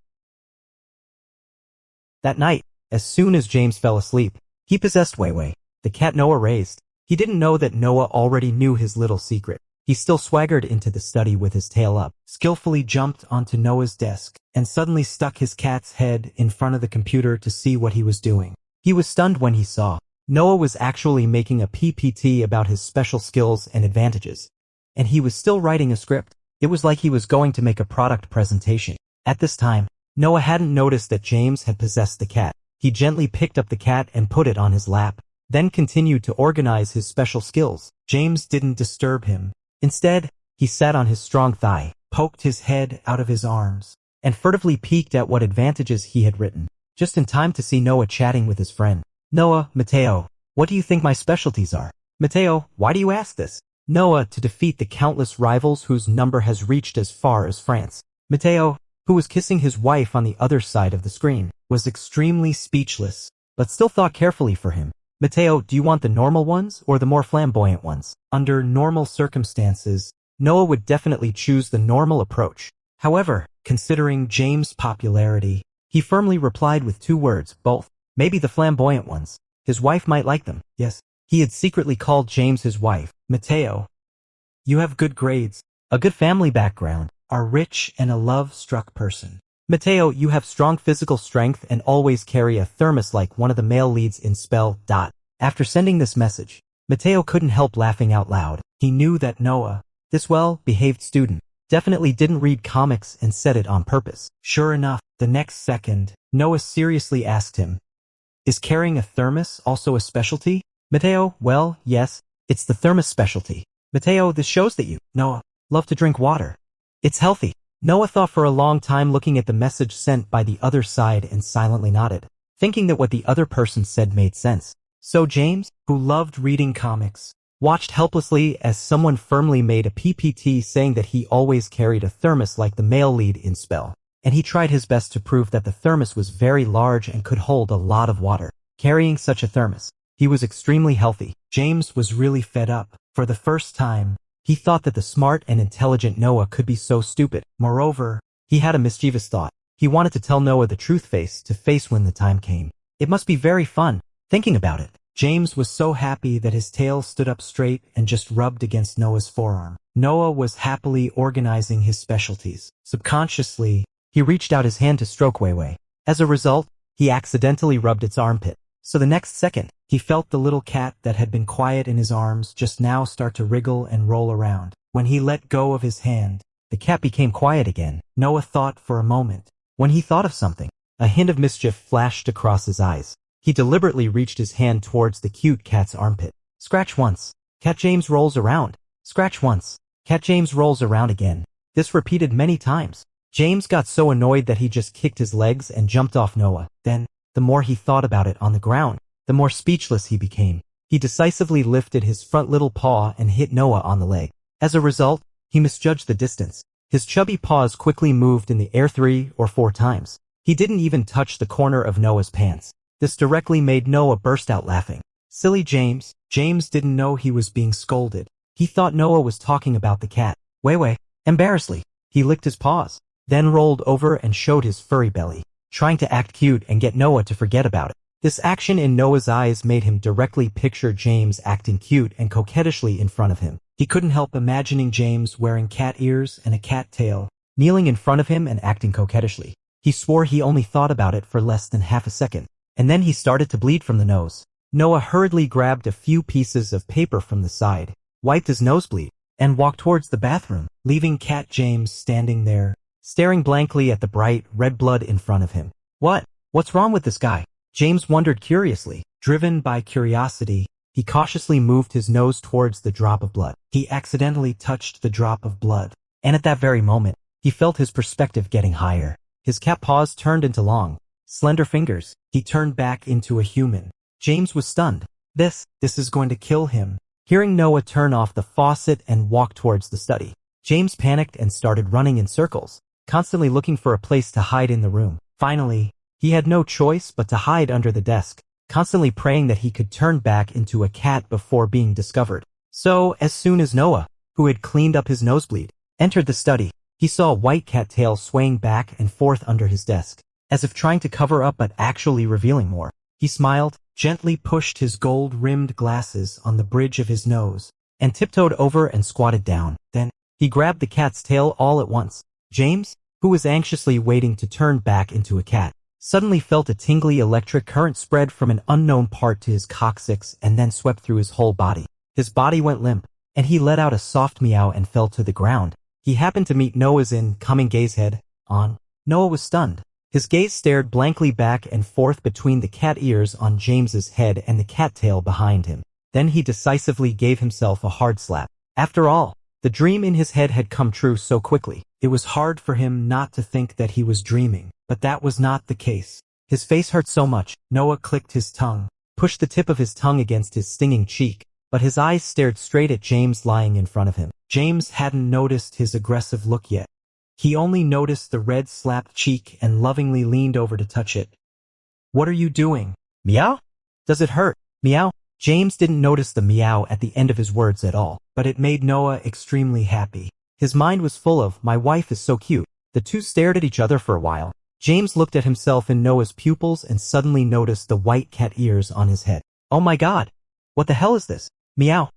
That night, as soon as James fell asleep, he possessed Yaoi, the cat Noah raised. He didn't know that Noah already knew his little secret. He still swaggered into the study with his tail up, skillfully jumped onto Noah's desk, and suddenly stuck his cat's head in front of the computer to see what he was doing. He was stunned when he saw Noah was actually making a PPT about his special skills and advantages. And he was still writing a script. It was like he was going to make a product presentation. At this time, Noah hadn't noticed that James had possessed the cat. He gently picked up the cat and put it on his lap, then continued to organize his special skills. James didn't disturb him. Instead, he sat on his strong thigh, poked his head out of his arms, and furtively peeked at what advantages he had written, just in time to see Noah chatting with his friend. "Noah, Matteo, what do you think my specialties are?" "Matteo, why do you ask this?" "Noah, to defeat the countless rivals whose number has reached as far as France." Matteo, who was kissing his wife on the other side of the screen, was extremely speechless, but still thought carefully for him. "Matteo, do you want the normal ones or the more flamboyant ones?" Under normal circumstances, Noah would definitely choose the normal approach. However, considering James' popularity, he firmly replied with two words, "Both. Maybe the flamboyant ones. His wife might like them." Yes, he had secretly called James his wife. "Matteo, you have good grades, a good family background, are rich and a love-struck person. Matteo, you have strong physical strength and always carry a thermos like one of the male leads in Spell. After sending this message, Matteo couldn't help laughing out loud. He knew that Noah, this well-behaved student, definitely didn't read comics and said it on purpose. Sure enough, the next second, Noah seriously asked him, "Is carrying a thermos also a specialty?" Matteo, "Well, yes, it's the thermos specialty." "Matteo, this shows that you, Noah, love to drink water. It's healthy." Noah thought for a long time, looking at the message sent by the other side, and silently nodded, thinking that what the other person said made sense. So James, who loved reading comics, watched helplessly as someone firmly made a PPT saying that he always carried a thermos like the male lead in Spell, and he tried his best to prove that the thermos was very large and could hold a lot of water. Carrying such a thermos, he was extremely healthy. James was really fed up. For the first time, he thought that the smart and intelligent Noah could be so stupid. Moreover, he had a mischievous thought. He wanted to tell Noah the truth face to face when the time came. It must be very fun, thinking about it. James was so happy that his tail stood up straight and just rubbed against Noah's forearm. Noah was happily organizing his specialties. Subconsciously, he reached out his hand to stroke Yaoi. As a result, he accidentally rubbed its armpit. So the next second, he felt the little cat that had been quiet in his arms just now start to wriggle and roll around. When he let go of his hand, the cat became quiet again. Noah thought for a moment. When he thought of something, a hint of mischief flashed across his eyes. He deliberately reached his hand towards the cute cat's armpit. Scratch once. Cat James rolls around. Scratch once. Cat James rolls around again. This repeated many times. James got so annoyed that he just kicked his legs and jumped off Noah. Then, the more he thought about it on the ground, the more speechless he became. He decisively lifted his front little paw and hit Noah on the leg. As a result, he misjudged the distance. His chubby paws quickly moved in the air 3 or 4 times. He didn't even touch the corner of Noah's pants. This directly made Noah burst out laughing. Silly James. James didn't know he was being scolded. He thought Noah was talking about the cat. Yaoi. Embarrassedly, he licked his paws, then rolled over and showed his furry belly, trying to act cute and get Noah to forget about it. This action in Noah's eyes made him directly picture James acting cute and coquettishly in front of him. He couldn't help imagining James wearing cat ears and a cat tail, kneeling in front of him and acting coquettishly. He swore he only thought about it for less than half a second, and then he started to bleed from the nose. Noah hurriedly grabbed a few pieces of paper from the side, wiped his nosebleed, and walked towards the bathroom, leaving Cat James standing there, staring blankly at the bright red blood in front of him. What's wrong with this guy? James wondered curiously. Driven by curiosity, he cautiously moved his nose towards the drop of blood. He accidentally touched the drop of blood, and at that very moment, he felt his perspective getting higher. His cat paws turned into long, slender fingers. He turned back into a human. James was stunned. This is going to kill him. Hearing Noah turn off the faucet and walk towards the study, James panicked and started running in circles, constantly looking for a place to hide in the room. Finally, he had no choice but to hide under the desk, constantly praying that he could turn back into a cat before being discovered. So, as soon as Noah, who had cleaned up his nosebleed, entered the study, he saw a white cat tail swaying back and forth under his desk, as if trying to cover up but actually revealing more. He smiled, gently pushed his gold-rimmed glasses on the bridge of his nose, and tiptoed over and squatted down. Then, he grabbed the cat's tail all at once. James, who was anxiously waiting to turn back into a cat, suddenly felt a tingly electric current spread from an unknown part to his coccyx and then swept through his whole body. His body went limp, and he let out a soft meow and fell to the ground. He happened to meet Noah's incoming gaze head on. Noah was stunned. His gaze stared blankly back and forth between the cat ears on James's head and the cat tail behind him. Then he decisively gave himself a hard slap. After all, the dream in his head had come true so quickly. It was hard for him not to think that he was dreaming, but that was not the case. His face hurt so much, Noah clicked his tongue, pushed the tip of his tongue against his stinging cheek, but his eyes stared straight at James lying in front of him. James hadn't noticed his aggressive look yet. He only noticed the red slapped cheek and lovingly leaned over to touch it. "What are you doing? Meow? Does it hurt? Meow?" James didn't notice the meow at the end of his words at all, but it made Noah extremely happy. His mind was full of, "My wife is so cute." The two stared at each other for a while. James looked at himself in Noah's pupils and suddenly noticed the white cat ears on his head. "Oh my god! What the hell is this? Meow!"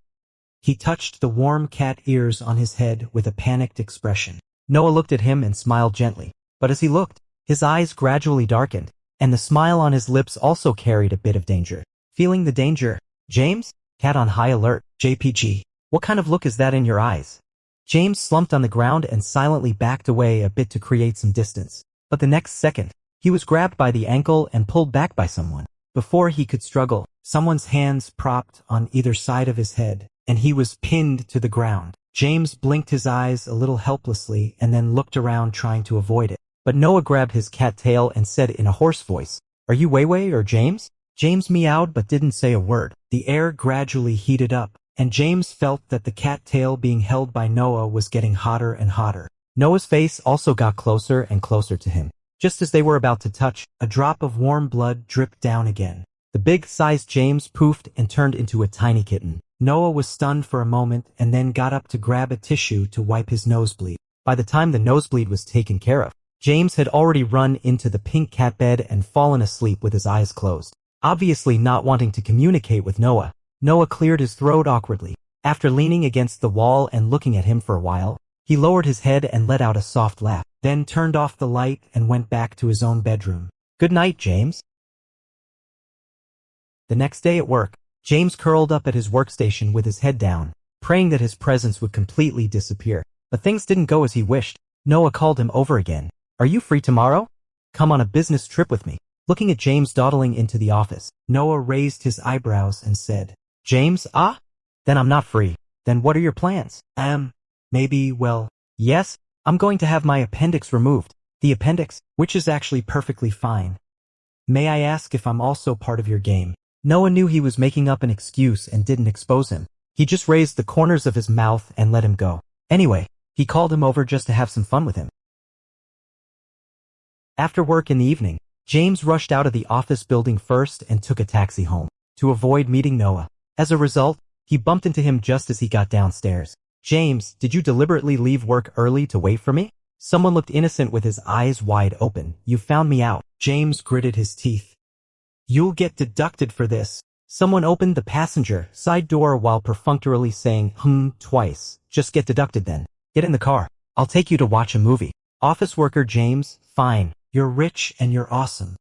He touched the warm cat ears on his head with a panicked expression. Noah looked at him and smiled gently, but as he looked, his eyes gradually darkened, and the smile on his lips also carried a bit of danger. Feeling the danger, "James? Cat on high alert, JPG. What kind of look is that in your eyes?" James slumped on the ground and silently backed away a bit to create some distance. But the next second, he was grabbed by the ankle and pulled back by someone. Before he could struggle, someone's hands propped on either side of his head, and he was pinned to the ground. James blinked his eyes a little helplessly and then looked around trying to avoid it. But Noah grabbed his cat tail and said in a hoarse voice, "Are you Weiwei or James?" James meowed but didn't say a word. The air gradually heated up, and James felt that the cat tail being held by Noah was getting hotter and hotter. Noah's face also got closer and closer to him. Just as they were about to touch, a drop of warm blood dripped down again. The big-sized James poofed and turned into a tiny kitten. Noah was stunned for a moment and then got up to grab a tissue to wipe his nosebleed. By the time the nosebleed was taken care of, James had already run into the pink cat bed and fallen asleep with his eyes closed. Obviously not wanting to communicate with Noah, Noah cleared his throat awkwardly. After leaning against the wall and looking at him for a while, he lowered his head and let out a soft laugh, then turned off the light and went back to his own bedroom. "Good night, James." The next day at work, James curled up at his workstation with his head down, praying that his presence would completely disappear. But things didn't go as he wished. Noah called him over again. "Are you free tomorrow? Come on a business trip with me." Looking at James dawdling into the office, Noah raised his eyebrows and said, "James, ah? Then I'm not free. Then what are your plans?" Maybe, well, yes, I'm going to have my appendix removed." "The appendix, which is actually perfectly fine. May I ask if I'm also part of your game?" Noah knew he was making up an excuse and didn't expose him. He just raised the corners of his mouth and let him go. Anyway, he called him over just to have some fun with him. After work in the evening, James rushed out of the office building first and took a taxi home, to avoid meeting Noah. As a result, he bumped into him just as he got downstairs. "James, did you deliberately leave work early to wait for me?" Someone looked innocent with his eyes wide open. "You found me out." James gritted his teeth. "You'll get deducted for this." Someone opened the passenger side door while perfunctorily saying, twice. "Just get deducted then. Get in the car. I'll take you to watch a movie." Office worker James, "Fine. You're rich and you're awesome.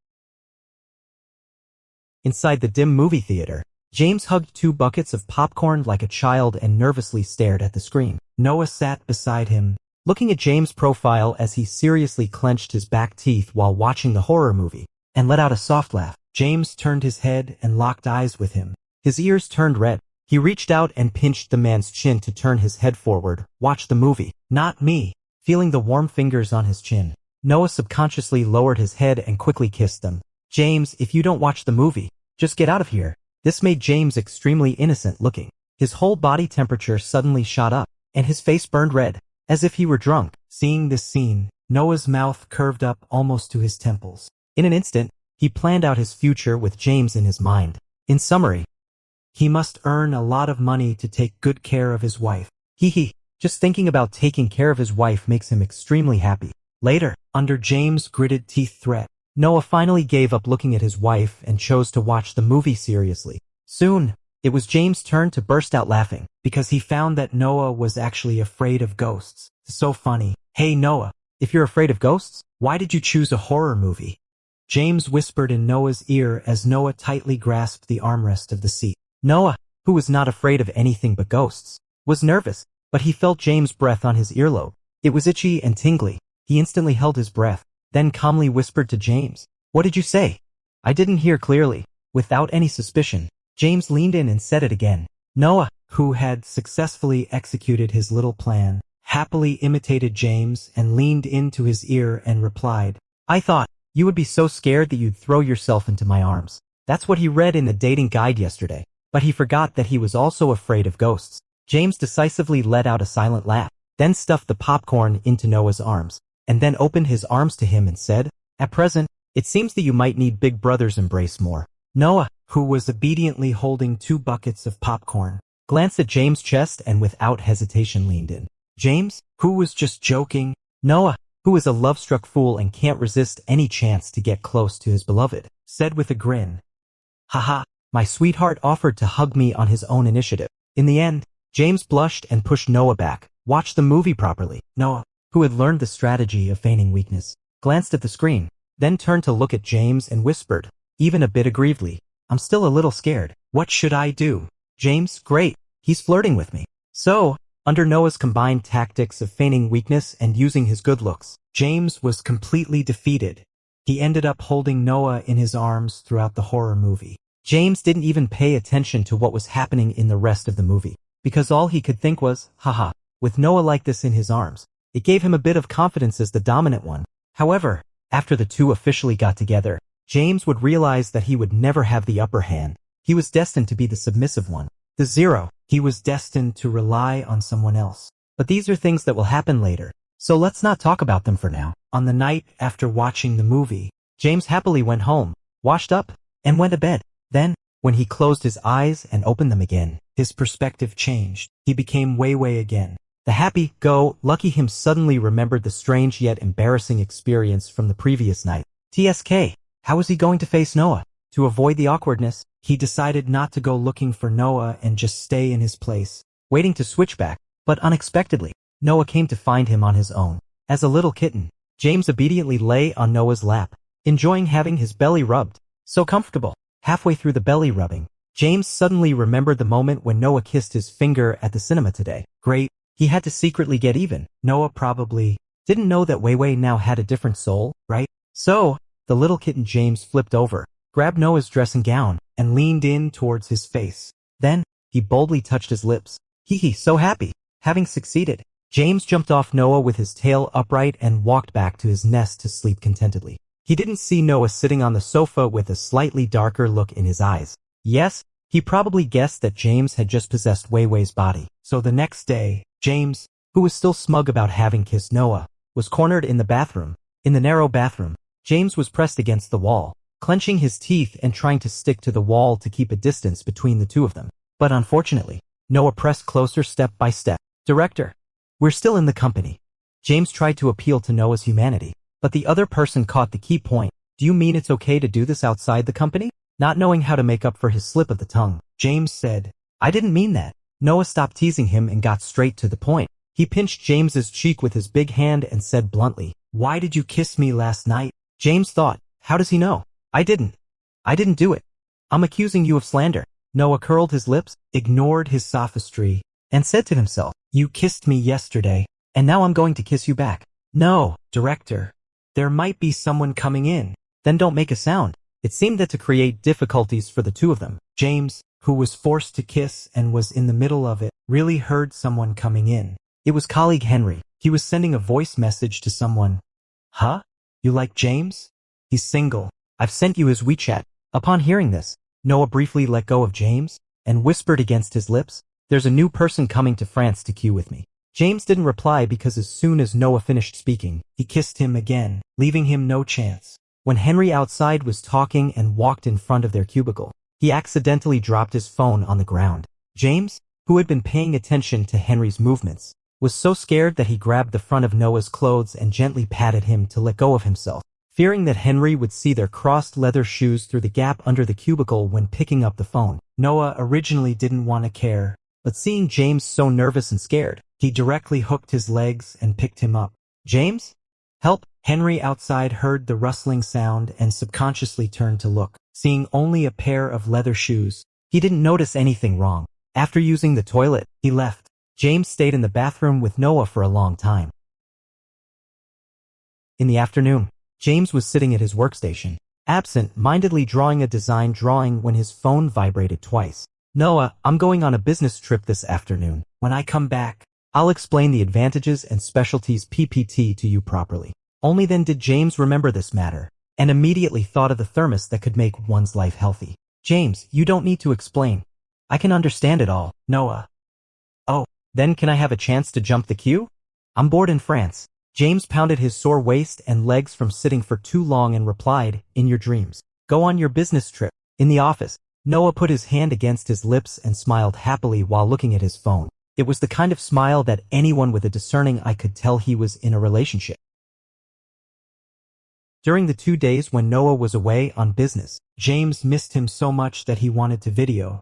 Inside the dim movie theater, James hugged 2 buckets of popcorn like a child and nervously stared at the screen. Noah sat beside him, looking at James' profile as he seriously clenched his back teeth while watching the horror movie, and let out a soft laugh. James turned his head and locked eyes with him. His ears turned red. He reached out and pinched the man's chin to turn his head forward. Watch the movie. Not me. Feeling the warm fingers on his chin, Noah subconsciously lowered his head and quickly kissed them. James, if you don't watch the movie, just get out of here. This made James extremely innocent looking. His whole body temperature suddenly shot up, and his face burned red, as if he were drunk. Seeing this scene, Noah's mouth curved up almost to his temples. In an instant, he planned out his future with James in his mind. In summary, he must earn a lot of money to take good care of his wife. Just thinking about taking care of his wife makes him extremely happy. Later, under James' gritted teeth threat, Noah finally gave up looking at his wife and chose to watch the movie seriously. Soon, it was James' turn to burst out laughing, because he found that Noah was actually afraid of ghosts. So funny. Hey Noah, if you're afraid of ghosts, why did you choose a horror movie? James whispered in Noah's ear as Noah tightly grasped the armrest of the seat. Noah, who was not afraid of anything but ghosts, was nervous, but he felt James' breath on his earlobe. It was itchy and tingly. He instantly held his breath, then calmly whispered to James, "What did you say?" I didn't hear clearly. Without any suspicion, James leaned in and said it again. Noah, who had successfully executed his little plan, happily imitated James and leaned into his ear and replied, "I thought you would be so scared that you'd throw yourself into my arms." That's what he read in the dating guide yesterday. But he forgot that he was also afraid of ghosts. James decisively let out a silent laugh, then stuffed the popcorn into Noah's arms, and then opened his arms to him and said, "At present, it seems that you might need Big Brother's embrace more." Noah, who was obediently holding 2 buckets of popcorn, glanced at James' chest and without hesitation leaned in. James, who was just joking, Noah, who is a love-struck fool and can't resist any chance to get close to his beloved, said with a grin, "Haha, my sweetheart offered to hug me on his own initiative." In the end, James blushed and pushed Noah back. Watch the movie properly. Noah, who had learned the strategy of feigning weakness, glanced at the screen, then turned to look at James and whispered, even a bit aggrievedly, "I'm still a little scared. What should I do?" James, great, he's flirting with me. So, under Noah's combined tactics of feigning weakness and using his good looks, James was completely defeated. He ended up holding Noah in his arms throughout the horror movie. James didn't even pay attention to what was happening in the rest of the movie, because all he could think was, haha, with Noah like this in his arms, it gave him a bit of confidence as the dominant one. However, after the two officially got together, James would realize that he would never have the upper hand. He was destined to be the submissive one. The zero. He was destined to rely on someone else. But these are things that will happen later, so let's not talk about them for now. On the night after watching the movie, James happily went home, washed up, and went to bed. Then, when he closed his eyes and opened them again, his perspective changed. He became Wei again. The happy-go-lucky him suddenly remembered the strange yet embarrassing experience from the previous night. TSK, how was he going to face Noah? To avoid the awkwardness, he decided not to go looking for Noah and just stay in his place, waiting to switch back. But unexpectedly, Noah came to find him on his own. As a little kitten, James obediently lay on Noah's lap, enjoying having his belly rubbed. So comfortable. Halfway through the belly rubbing, James suddenly remembered the moment when Noah kissed his finger at the cinema today. Great. He had to secretly get even. Noah probably didn't know that Wei now had a different soul, right? So, the little kitten James flipped over, grabbed Noah's dressing gown, and leaned in towards his face. Then, he boldly touched his lips. So happy. Having succeeded, James jumped off Noah with his tail upright and walked back to his nest to sleep contentedly. He didn't see Noah sitting on the sofa with a slightly darker look in his eyes. Yes, he probably guessed that James had just possessed Wei's body. So the next day, James, who was still smug about having kissed Noah, was cornered in the bathroom. In the narrow bathroom, James was pressed against the wall, clenching his teeth and trying to stick to the wall to keep a distance between the two of them. But unfortunately, Noah pressed closer step by step. "Director, we're still in the company." James tried to appeal to Noah's humanity, but the other person caught the key point. "Do you mean it's okay to do this outside the company?" Not knowing how to make up for his slip of the tongue, James said, "I didn't mean that." Noah stopped teasing him and got straight to the point. He pinched James's cheek with his big hand and said bluntly, "Why did you kiss me last night?" James thought, how does he know? I didn't do it. I'm accusing you of slander. Noah curled his lips, ignored his sophistry, and said to himself, you kissed me yesterday, and now I'm going to kiss you back. No, director. There might be someone coming in. Then don't make a sound. It seemed that to create difficulties for the two of them, James, who was forced to kiss and was in the middle of it, really heard someone coming in. It was colleague Henry. He was sending a voice message to someone. Huh? You like James? He's single. I've sent you his WeChat. Upon hearing this, Noah briefly let go of James and whispered against his lips, there's a new person coming to France to queue with me. James didn't reply because as soon as Noah finished speaking, he kissed him again, leaving him no chance. When Henry outside was talking and walked in front of their cubicle, he accidentally dropped his phone on the ground. James, who had been paying attention to Henry's movements, was so scared that he grabbed the front of Noah's clothes and gently patted him to let go of himself, fearing that Henry would see their crossed leather shoes through the gap under the cubicle when picking up the phone. Noah originally didn't want to care, but seeing James so nervous and scared, he directly hooked his legs and picked him up. James? Help! Henry outside heard the rustling sound and subconsciously turned to look. Seeing only a pair of leather shoes, he didn't notice anything wrong. After using the toilet, he left. James stayed in the bathroom with Noah for a long time. In the afternoon, James was sitting at his workstation, absent-mindedly drawing a design drawing when his phone vibrated twice. Noah, I'm going on a business trip this afternoon. When I come back, I'll explain the advantages and specialties PPT to you properly. Only then did James remember this matter, and immediately thought of the thermos that could make one's life healthy. James, you don't need to explain. I can understand it all. Noah. Oh, then can I have a chance to jump the queue? I'm bored in France. James pounded his sore waist and legs from sitting for too long and replied, in your dreams. Go on your business trip. In the office, Noah put his hand against his lips and smiled happily while looking at his phone. It was the kind of smile that anyone with a discerning eye could tell he was in a relationship. During the 2 days when Noah was away on business, James missed him so much that he wanted to video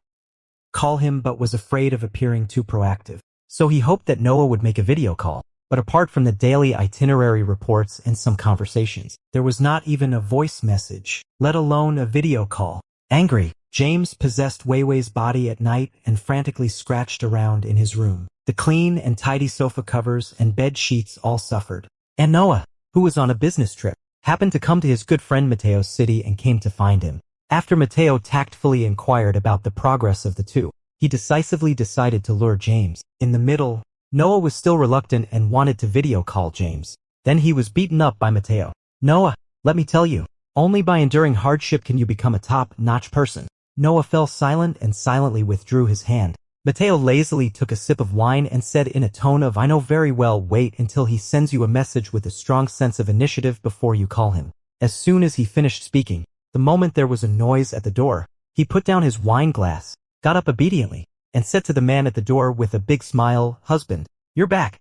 call him but was afraid of appearing too proactive. So he hoped that Noah would make a video call. But apart from the daily itinerary reports and some conversations, there was not even a voice message, let alone a video call. Angry, James possessed Weiwei's body at night and frantically scratched around in his room. The clean and tidy sofa covers and bed sheets all suffered. And Noah, who was on a business trip, happened to come to his good friend Mateo's city and came to find him. After Mateo tactfully inquired about the progress of the two, he decisively decided to lure James. In the middle, Noah was still reluctant and wanted to video call James. Then he was beaten up by Mateo. Noah, let me tell you, only by enduring hardship can you become a top-notch person. Noah fell silent and silently withdrew his hand. Mateo lazily took a sip of wine and said in a tone of I know very well, wait until he sends you a message with a strong sense of initiative before you call him. As soon as he finished speaking, the moment there was a noise at the door, he put down his wine glass, got up obediently, and said to the man at the door with a big smile, husband, you're back.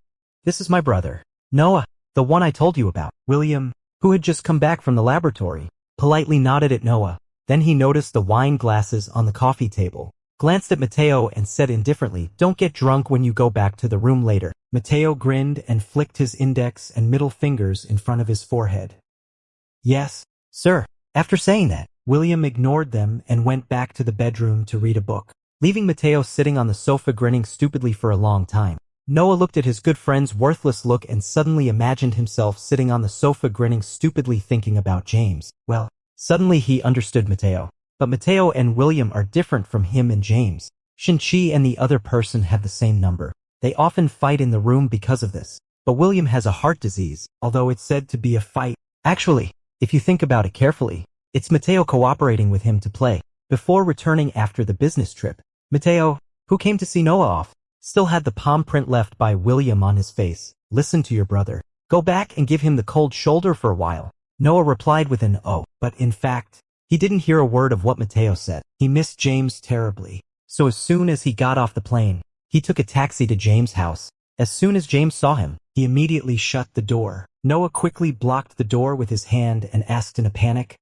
This is my brother, Noah, the one I told you about. William, who had just come back from the laboratory, politely nodded at Noah. Then he noticed the wine glasses on the coffee table, glanced at Mateo and said indifferently, don't get drunk when you go back to the room later. Mateo grinned and flicked his index and middle fingers in front of his forehead. Yes, sir. After saying that, William ignored them and went back to the bedroom to read a book, leaving Mateo sitting on the sofa grinning stupidly for a long time. Noah looked at his good friend's worthless look and suddenly imagined himself sitting on the sofa grinning stupidly thinking about James. Well, suddenly he understood Mateo. But Mateo and William are different from him and James. Shinchi and the other person have the same number. They often fight in the room because of this. But William has a heart disease, although it's said to be a fight. Actually, if you think about it carefully, it's Mateo cooperating with him to play. Before returning after the business trip, Mateo, who came to see Noah off, still had the palm print left by William on his face. Listen to your brother. Go back and give him the cold shoulder for a while. Noah replied with an oh, but in fact, he didn't hear a word of what Mateo said. He missed James terribly. So as soon as he got off the plane, he took a taxi to James' house. As soon as James saw him, he immediately shut the door. Noah quickly blocked the door with his hand and asked in a panic,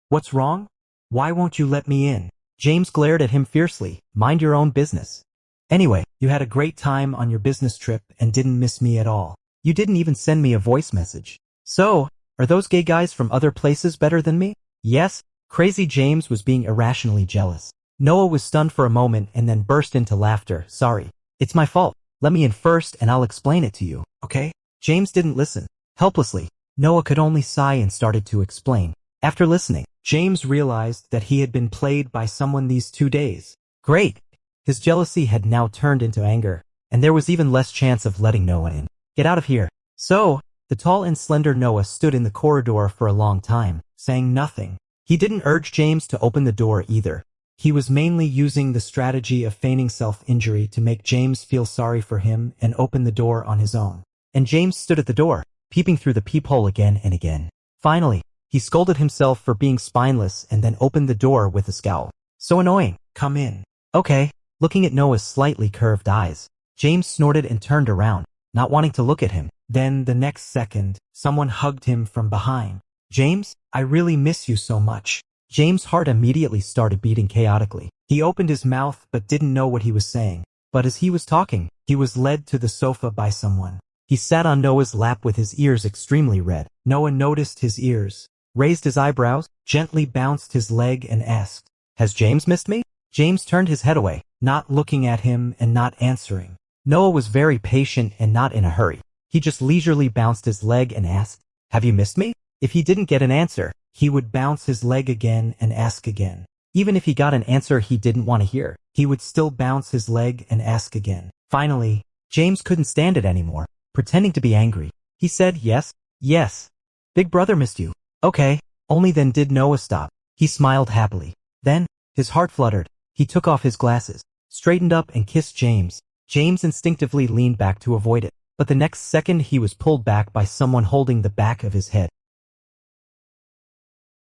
what's wrong? Why won't you let me in? James glared at him fiercely. Mind your own business. Anyway, you had a great time on your business trip and didn't miss me at all. You didn't even send me a voice message. So, are those gay guys from other places better than me? Yes, Crazy James was being irrationally jealous. Noah was stunned for a moment and then burst into laughter. Sorry. It's my fault. Let me in first and I'll explain it to you, okay? James didn't listen. Helplessly, Noah could only sigh and started to explain. After listening, James realized that he had been played by someone these 2 days. Great! His jealousy had now turned into anger, and there was even less chance of letting Noah in. Get out of here. So, the tall and slender Noah stood in the corridor for a long time, saying nothing. He didn't urge James to open the door either. He was mainly using the strategy of feigning self-injury to make James feel sorry for him and open the door on his own. And James stood at the door, peeping through the peephole again and again. Finally, he scolded himself for being spineless and then opened the door with a scowl. So annoying. Come in. Okay. Looking at Noah's slightly curved eyes, James snorted and turned around, not wanting to look at him. Then, the next second, someone hugged him from behind. James, I really miss you so much. James' heart immediately started beating chaotically. He opened his mouth but didn't know what he was saying. But as he was talking, he was led to the sofa by someone. He sat on Noah's lap with his ears extremely red. Noah noticed his ears, raised his eyebrows, gently bounced his leg and asked, Has James missed me? James turned his head away, not looking at him and not answering. Noah was very patient and not in a hurry. He just leisurely bounced his leg and asked, Have you missed me? If he didn't get an answer, he would bounce his leg again and ask again. Even if he got an answer he didn't want to hear, he would still bounce his leg and ask again. Finally, James couldn't stand it anymore, pretending to be angry. He said, Yes, yes. Big brother missed you. Okay. Only then did Noah stop. He smiled happily. Then, his heart fluttered. He took off his glasses, straightened up and kissed James. James instinctively leaned back to avoid it, but the next second he was pulled back by someone holding the back of his head.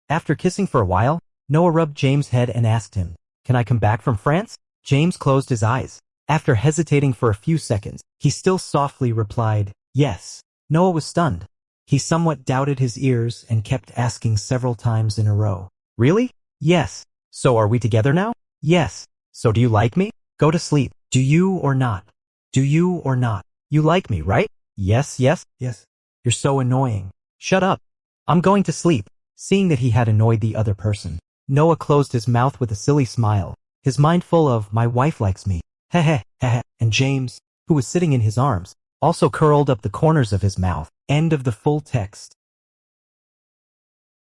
After kissing for a while, Noah rubbed James' head and asked him, Can I come back from France? James closed his eyes. After hesitating for a few seconds, he still softly replied, Yes. Noah was stunned. He somewhat doubted his ears and kept asking several times in a row. Really? Yes. So are we together now? Yes. So do you like me? Go to sleep. Do you or not? Do you or not? You like me, right? Yes, yes, yes. You're so annoying. Shut up. I'm going to sleep. Seeing that he had annoyed the other person, Noah closed his mouth with a silly smile, his mind full of, My wife likes me. Heh heh, and James, who was sitting in his arms, also curled up the corners of his mouth. End of the full text.